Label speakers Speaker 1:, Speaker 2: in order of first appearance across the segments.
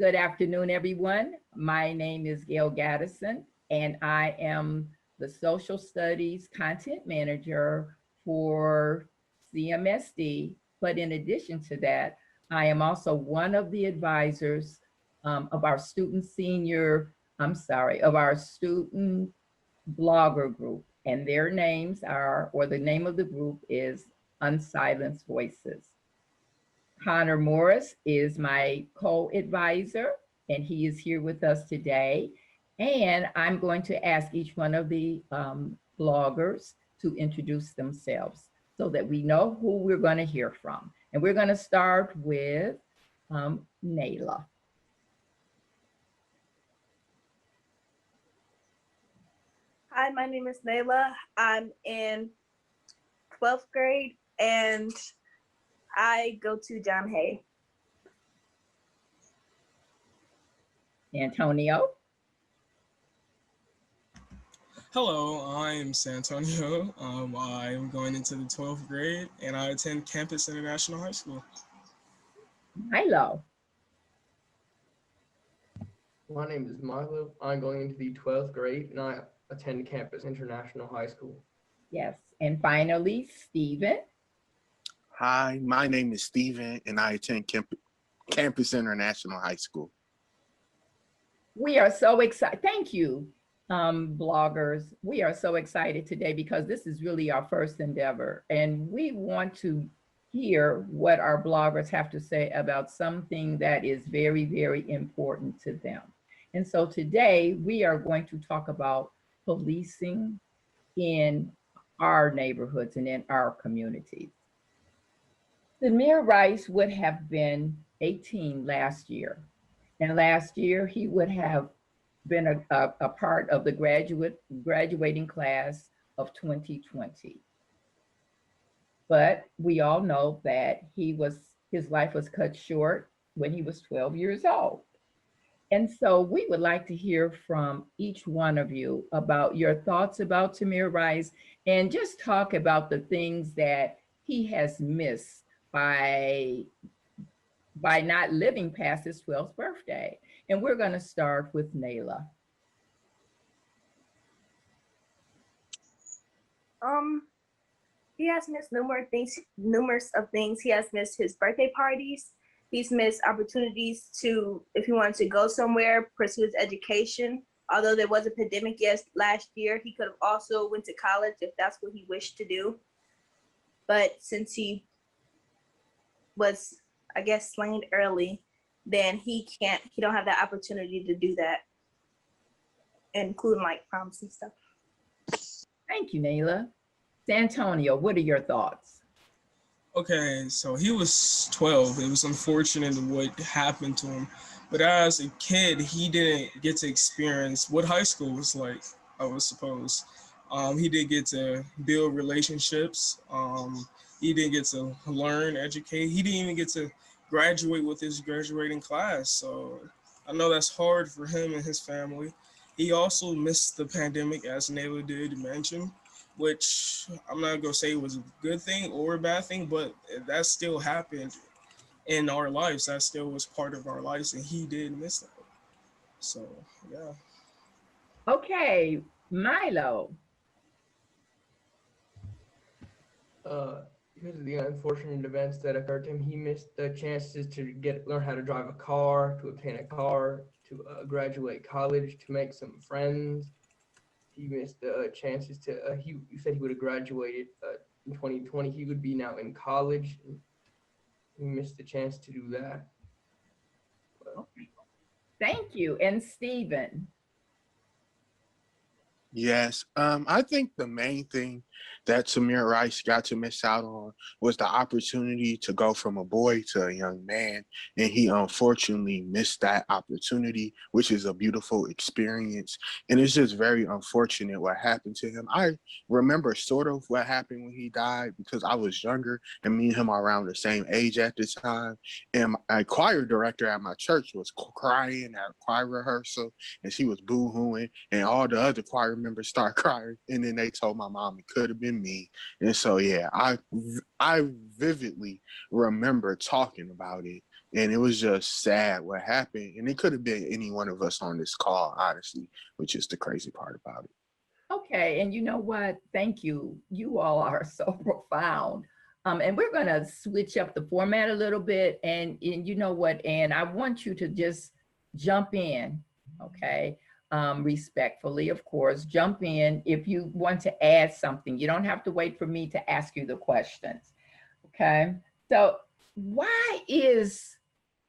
Speaker 1: Good afternoon, everyone. My name is Gail Gaddison, and I am the Social Studies Content Manager for CMSD. But in addition to that, I am also one of the advisors of our of our student blogger group. And their names are, or the name of the group is Unsilenced Voices. Connor Morris is my co-advisor, and he is here with us today. And I'm going to ask each one of the bloggers to introduce themselves so that we know who we're going to hear from. And we're going to start with Nayla.
Speaker 2: Hi, my name is Nayla. I'm in 12th grade and I go to John Hay.
Speaker 1: Antonio.
Speaker 3: Hello, I'm Santonio. I'm going into the 12th grade and I attend Campus International High School.
Speaker 1: Milo.
Speaker 4: My name is Milo. I'm going into the 12th grade and I attend Campus International High School.
Speaker 1: Yes, and finally, Stephen.
Speaker 5: Hi, my name is Stephen and I attend Campus International High School.
Speaker 1: We are so excited. Thank you, bloggers. We are so excited today because this is really our first endeavor, and we want to hear what our bloggers have to say about something that is very, very important to them. And so today we are going to talk about policing in our neighborhoods and in our communities. Tamir Rice would have been 18 last year. And last year he would have been a part of the graduating class of 2020. But we all know that his life was cut short when he was 12 years old. And so we would like to hear from each one of you about your thoughts about Tamir Rice and just talk about the things that he has missed by not living past his 12th birthday. And we're going to start with Nayla.
Speaker 2: He has missed numerous of things. He has missed his birthday parties. He's missed opportunities to, if he wanted to go somewhere, pursue his education. Although there was a pandemic last year, he could have also went to college if that's what he wished to do. But since he was, I guess, slain early, then he don't have that opportunity to do that, including like proms and stuff.
Speaker 1: Thank you, Nayla. Santonio, what are your thoughts?
Speaker 3: Okay, so he was 12. It was unfortunate what happened to him. But as a kid, he didn't get to experience what high school was like, I would suppose. He did get to build relationships. He didn't get to learn, educate. He didn't even get to graduate with his graduating class. So I know that's hard for him and his family. He also missed the pandemic, as Nayla did mention, which I'm not gonna say was a good thing or a bad thing, but that still happened in our lives. That still was part of our lives, and he did miss that. So, yeah.
Speaker 1: Okay, Milo.
Speaker 4: Because of the unfortunate events that occurred to him, he missed the chances to learn how to drive a car, to obtain a car, to graduate college, to make some friends. He missed the chances to, you said he would have graduated in 2020. He would be now in college. He missed the chance to do that. Well,
Speaker 1: Thank you. And Stephen.
Speaker 5: Yes, I think the main thing that Tamir Rice got to miss out on was the opportunity to go from a boy to a young man. And he unfortunately missed that opportunity, which is a beautiful experience. And it's just very unfortunate what happened to him. I remember sort of what happened when he died because I was younger and me and him are around the same age at the time. And my choir director at my church was crying at a choir rehearsal and she was boo-hooing and all the other choir members start crying, and then they told my mom it could have been me. And so yeah, I vividly remember talking about it And it was just sad what happened. And it could have been any one of us on this call, honestly, which is the crazy part about it.
Speaker 1: Okay, and you know what? Thank you. You all are so profound. And we're going to switch up the format a little bit. And you know what, Ann, I want you to just jump in, okay? Respectfully, of course, jump in if you want to add something. You don't have to wait for me to ask you the questions, okay? So why is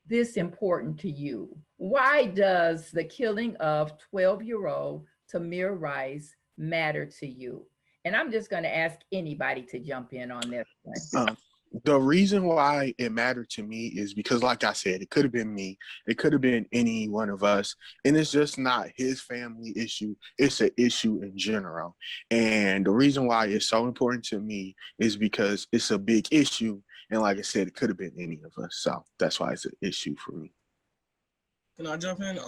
Speaker 1: this important to you? Why does the killing of 12-year-old Tamir Rice matter to you? And I'm just going to ask anybody to jump in on this one.
Speaker 5: The reason why it mattered to me is because, like I said, it could have been me. It could have been any one of us. And it's just not his family issue. It's an issue in general. And the reason why it's so important to me is because it's a big issue. And like I said, it could have been any of us. So that's why it's an issue for me.
Speaker 3: Can I jump in?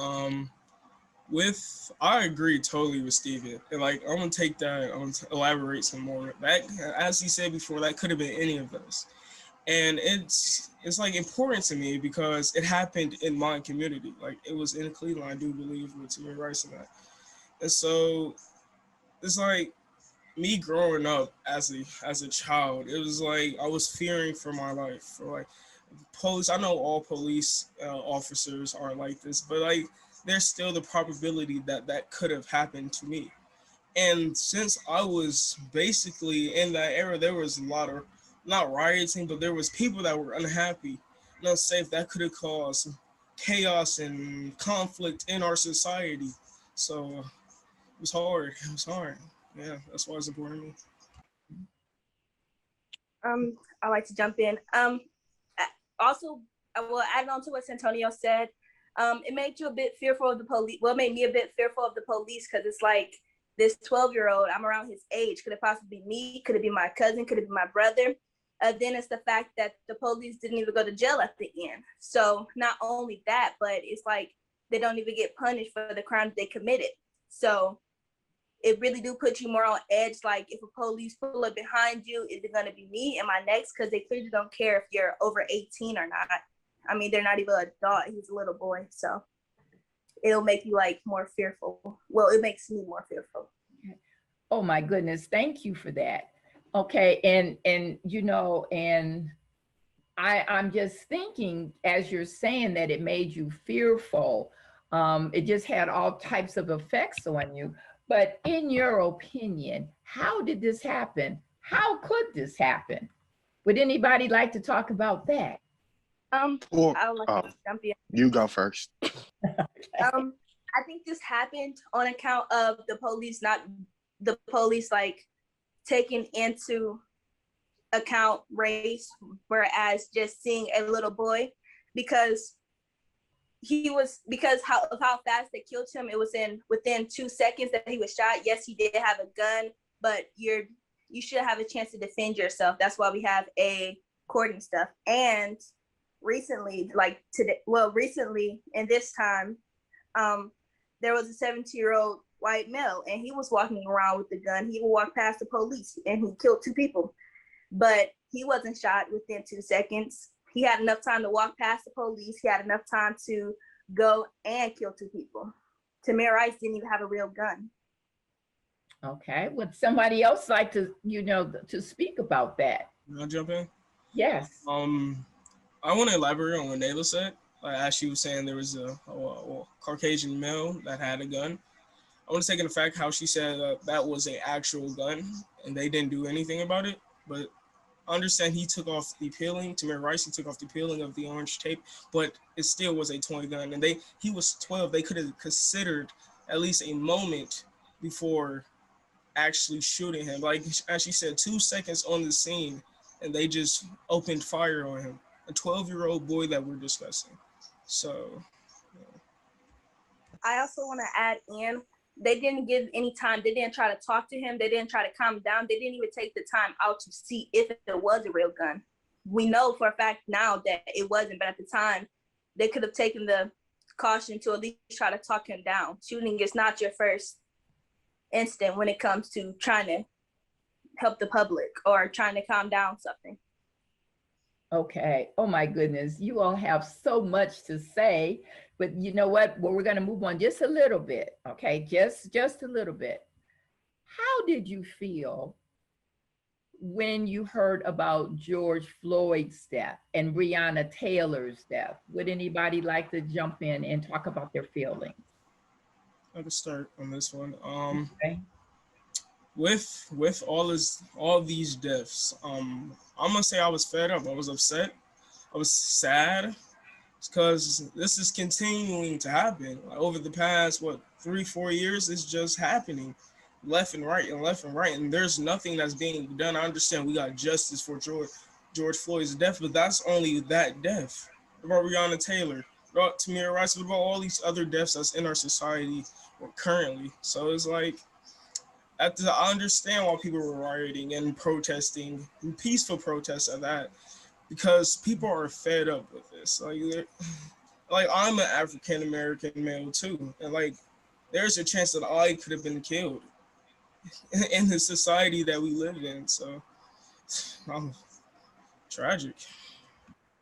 Speaker 3: I agree totally with Steven. And like, I'm gonna take that, I'm gonna elaborate some more. That, as he said before, that could have been any of us. And it's like important to me because it happened in my community. Like, it was in Cleveland, I do believe, with Tamir Rice and that. And so it's like me growing up as a child, it was like I was fearing for my life. For like police, I know all police officers are like this, but like there's still the probability that that could have happened to me. And since I was basically in that era, there was a lot of, not rioting, but there was people that were unhappy and unsafe that could have caused chaos and conflict in our society. So it was hard. It was hard. Yeah, that's why it's important to me.
Speaker 2: I like to jump in. Also, I will add on to what Santonio said. It made you a bit fearful of the police. Well, it made me a bit fearful of the police because it's like this 12-year-old, I'm around his age. Could it possibly be me? Could it be my cousin? Could it be my brother? Then it's the fact that the police didn't even go to jail at the end. So not only that, but it's like they don't even get punished for the crimes they committed. So it really do put you more on edge. Like, if a police pull up behind you, is it going to be me? Am I next? Because they clearly don't care if you're over 18 or not. I mean, they're not even an adult. He's a little boy. So it'll make you like more fearful. Well, it makes me more fearful.
Speaker 1: Oh my goodness. Thank you for that. Okay. And you know, and I'm just thinking, as you're saying that it made you fearful, it just had all types of effects on you. But in your opinion, how did this happen? How could this happen? Would anybody like to talk about that?
Speaker 2: I would like to jump in.
Speaker 5: You go first.
Speaker 2: I think this happened on account of the police like taking into account race, whereas just seeing a little boy, because how fast they killed him. It was within 2 seconds that he was shot. Yes, he did have a gun, but you should have a chance to defend yourself. That's why we have a court and stuff. And recently, in this time, there was a 17-year-old white male, and he was walking around with the gun. He would walk past the police, and he killed 2 people. But he wasn't shot within 2 seconds. He had enough time to walk past the police. He had enough time to go and kill 2 people. Tamir Rice didn't even have a real gun.
Speaker 1: Okay. Would somebody else like to, to speak about that?
Speaker 3: Can I jump in?
Speaker 1: Yes.
Speaker 3: I want to elaborate on what Nayla said. As she was saying, there was a Caucasian male that had a gun. I want to take into fact how she said that was an actual gun and they didn't do anything about it. But I understand he took off the peeling, Tamir Rice, he took off the peeling of the orange tape, but it still was a toy gun. And he was 12. They could have considered at least a moment before actually shooting him. Like, as she said, 2 seconds on the scene, and they just opened fire on him. A 12-year-old boy that we're discussing. So, yeah.
Speaker 2: I also want to add in, they didn't give any time. They didn't try to talk to him. They didn't try to calm him down. They didn't even take the time out to see if it was a real gun. We know for a fact now that it wasn't, but at the time, they could have taken the caution to at least try to talk him down. Shooting is not your first instinct when it comes to trying to help the public or trying to calm down something.
Speaker 1: Okay. Oh my goodness. You all have so much to say, but you know what? Well, we're going to move on just a little bit. Okay. Just a little bit. How did you feel when you heard about George Floyd's death and Breonna Taylor's death? Would anybody like to jump in and talk about their feelings?
Speaker 3: I can start on this one.
Speaker 1: Okay.
Speaker 3: With all these deaths, I'm gonna say I was fed up. I was upset. I was sad because this is continuing to happen. Like, over the past 3-4 years, it's just happening left and right and left and right, and there's nothing that's being done. I understand we got justice for George Floyd's death, but that's only that death. What about Breonna Taylor? What about Tamir Rice? What about all these other deaths that's in our society currently? So it's like, I understand why people were rioting and protesting, peaceful protests at that, because people are fed up with this. Like I'm an African American male too, and like there's a chance that I could have been killed in the society that we live in. So, tragic.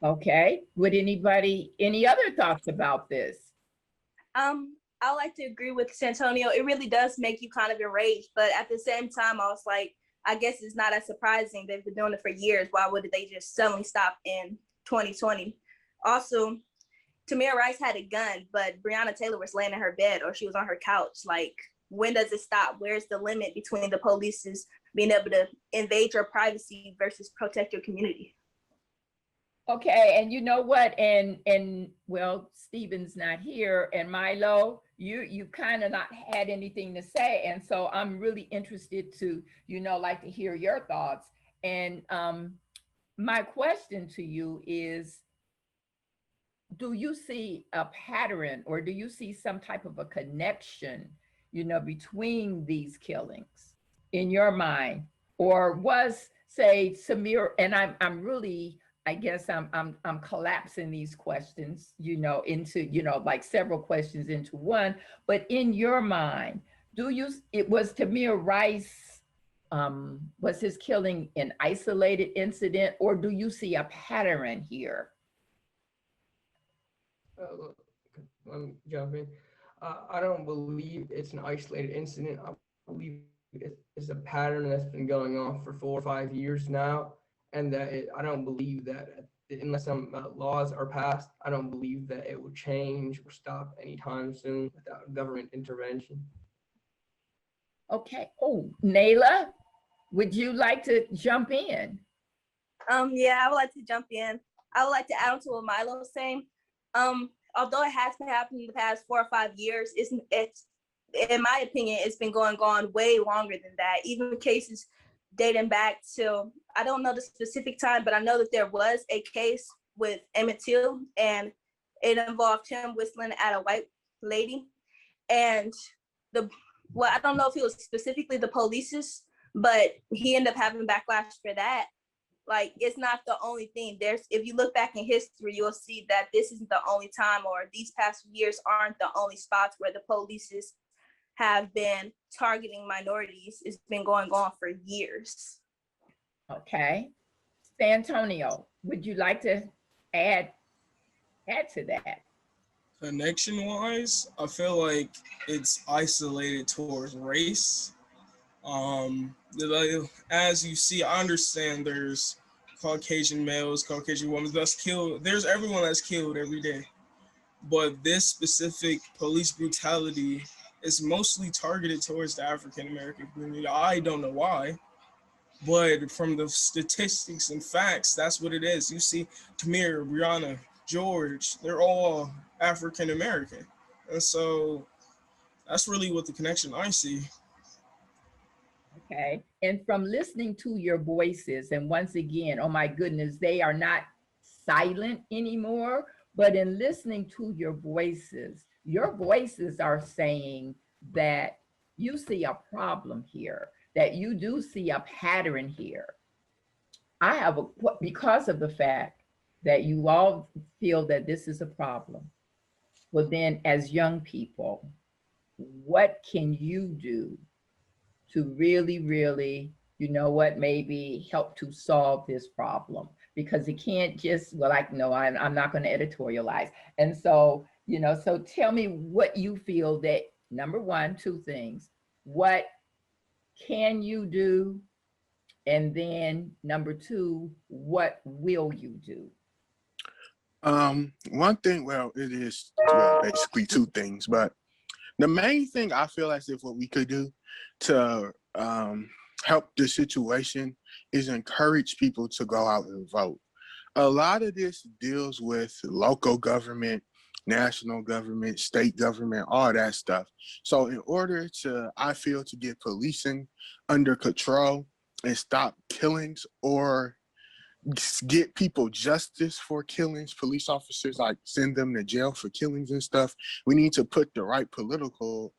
Speaker 1: Okay. Would anybody, any other thoughts about this?
Speaker 2: I like to agree with Santonio. It really does make you kind of enraged, but at the same time, I was like, I guess it's not as surprising. They've been doing it for years. Why would they just suddenly stop in 2020? Also, Tamir Rice had a gun, but Breonna Taylor was laying in her bed or she was on her couch. Like, when does it stop? Where's the limit between the police's being able to invade your privacy versus protect your community?
Speaker 1: Okay, and you know what? And well, Stephen's not here, and Milo, you kind of not had anything to say, and so I'm really interested to, like to hear your thoughts. And my question to you is, do you see a pattern or do you see some type of a connection, between these killings in your mind? Or was, say, Samir, and I'm really, I guess I'm collapsing these questions, into, like several questions into one, but in your mind, it was Tamir Rice, was his killing an isolated incident, or do you see a pattern here?
Speaker 4: Look, let me jump in. I don't believe it's an isolated incident. I believe it's a pattern that's been going on for 4 or 5 years now, and that I don't believe that unless some laws are passed, I don't believe that it will change or stop anytime soon without government intervention.
Speaker 1: Okay. Oh, Nayla, would you like to jump in?
Speaker 2: Yeah, I would like to jump in. I would like to add on to what Milo was saying. Although it has been happening in the past 4 or 5 years, it's in my opinion, it's been going on way longer than that. Even cases dating back to, I don't know the specific time, but I know that there was a case with Emmett Till, and it involved him whistling at a white lady. And I don't know if it was specifically the police's, but he ended up having backlash for that. Like, it's not the only thing. If you look back in history, you'll see that this isn't the only time, or these past years aren't the only spots where the police have been targeting minorities. It's been going on for years.
Speaker 1: Okay. Santonio, would you like to add to that?
Speaker 3: Connection wise, I feel like it's isolated towards race. As you see, I understand there's Caucasian males, Caucasian women that's killed. There's everyone that's killed every day. But this specific police brutality is mostly targeted towards the African American community. I don't know why, but from the statistics and facts, that's what it is. You see Tamir, Breonna, George, they're all African American. And so that's really what the connection I see.
Speaker 1: Okay. And from listening to your voices, and once again, oh my goodness, they are not silent anymore, but in listening to your voices are saying that you see a problem here, that you do see a pattern here. Because of the fact that you all feel that this is a problem, well then, as young people, what can you do to really, maybe help to solve this problem? because it can't just, well, like, no, I'm not going to editorialize. And so, so tell me what you feel that, number one, two things. What can you do? And then number two, what will you do?
Speaker 5: One thing, well, it is basically two things, but the main thing I feel as if what we could do to help the situation is encourage people to go out and vote. A lot of this deals with local government, national government, state government, all that stuff. So in order to, I feel, to get policing under control and stop killings or get people justice for killings, police officers, like send them to jail for killings and stuff, we need to put the right political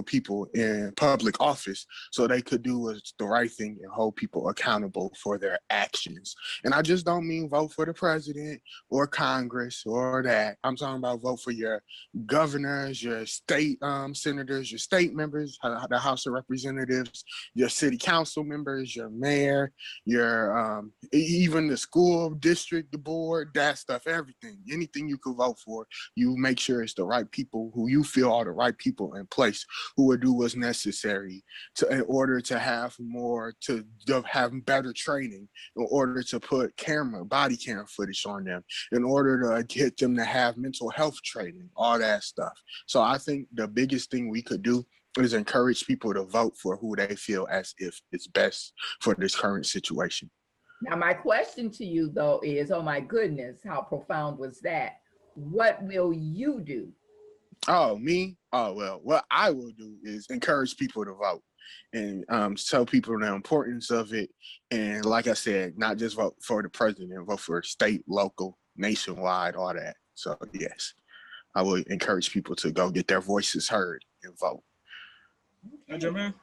Speaker 5: people in public office so they could do what's the right thing and hold people accountable for their actions. And I just don't mean vote for the president or Congress or that. I'm talking about vote for your governors, your state senators, your state members, the House of Representatives, your city council members, your mayor, your even the school district, the board, that stuff, everything, anything you could vote for, you make sure it's the right people who you feel are the right people in place who will do what's necessary in order to have have better training, in order to put body camera footage on them, in order to get them to have mental health training, all that stuff. So I think the biggest thing we could do is encourage people to vote for who they feel as if it's best for this current situation.
Speaker 1: Now, my question to you, though, is, oh my goodness, how profound was that? What will you do?
Speaker 5: Oh, me? Oh, well, what I will do is encourage people to vote and tell people the importance of it. And like I said, not just vote for the president, vote for state, local, nationwide, all that. So yes, I will encourage people to go get their voices heard and vote.
Speaker 3: Can I jump in?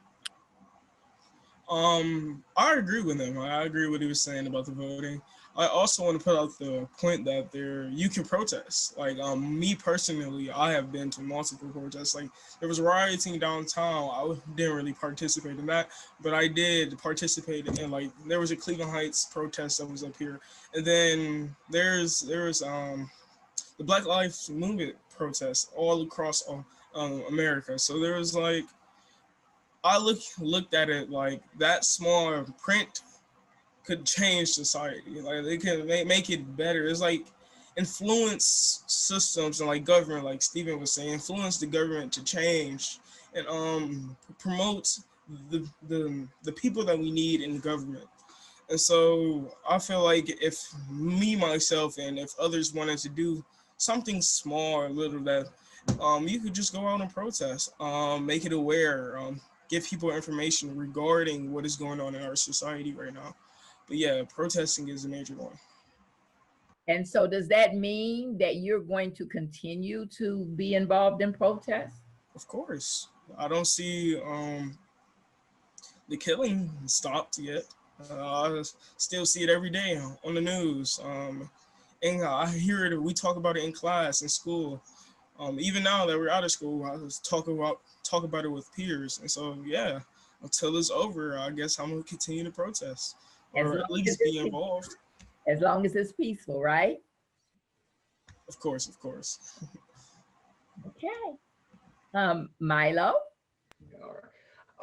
Speaker 3: I agree with him. I agree with what he was saying about the voting. I also want to put out the point that you can protest. Like me personally, I have been to multiple protests. Like there was rioting downtown. I didn't really participate in that, but I did participate in, like, there was a Cleveland Heights protest that was up here, and then there's the Black Lives Movement protests all across America. So there was, like, I looked at it like that small print could change society. Like they can make it better. It's like influence systems and like government, like Stephen was saying, influence the government to change and promote the people that we need in government. And so I feel like if me, myself, and if others wanted to do something small or little, that you could just go out and protest, make it aware, give people information regarding what is going on in our society right now. But yeah, protesting is a major one.
Speaker 1: And so does that mean that you're going to continue to be involved in protests?
Speaker 3: Of course. I don't see the killing stopped yet. I still see it every day on the news. And I hear it, we talk about it in class, in school. Even now that we're out of school, I was talk about it with peers. And so, yeah, until it's over, I guess I'm going to continue to protest or at least be involved.
Speaker 1: As long as it's peaceful, right?
Speaker 3: Of course, of course.
Speaker 1: Okay. Milo?
Speaker 4: All right.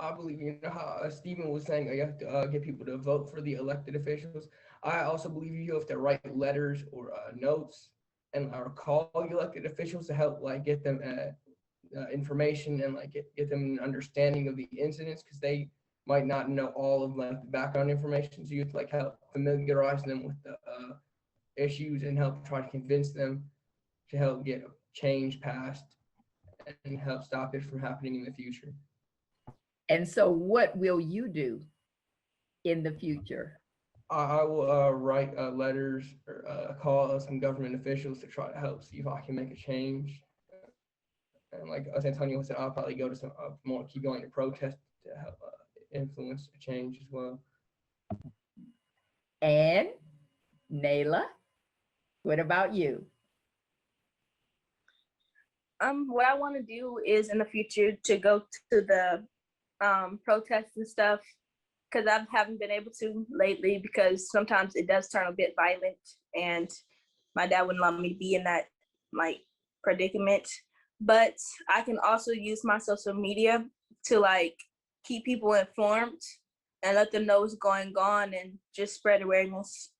Speaker 4: I believe, you know how Stephen was saying, you have to get people to vote for the elected officials. I also believe you have to write letters or notes and or call elected officials to help, like, get them information and like get them an understanding of the incidents, because they might not know all of, like, the background information. So you have to, like, help familiarize them with the issues and help try to convince them to help get change passed and help stop it from happening in the future.
Speaker 1: And so what will you do in the future?
Speaker 4: I will write letters or call some government officials to try to help see if I can make a change. And like as Antonio said, I'll probably go to some more, keep going to protest to help influence a change as well.
Speaker 1: And Nayla, what about you?
Speaker 2: What I want to do is in the future to go to the protests and stuff because I haven't been able to lately because sometimes it does turn a bit violent, and my dad wouldn't let me be in that like predicament. But I can also use my social media to like keep people informed and let them know what's going on and just spread awareness.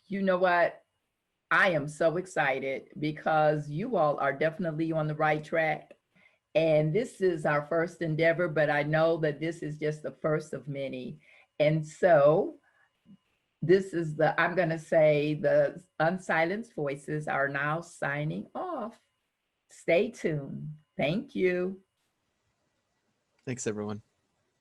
Speaker 1: You know what? I am so excited because you all are definitely on the right track. And this is our first endeavor, but I know that this is just the first of many. And so this is I'm going to say the Unsilenced Voices are now signing off. Stay tuned. Thank you.
Speaker 6: Thanks, everyone.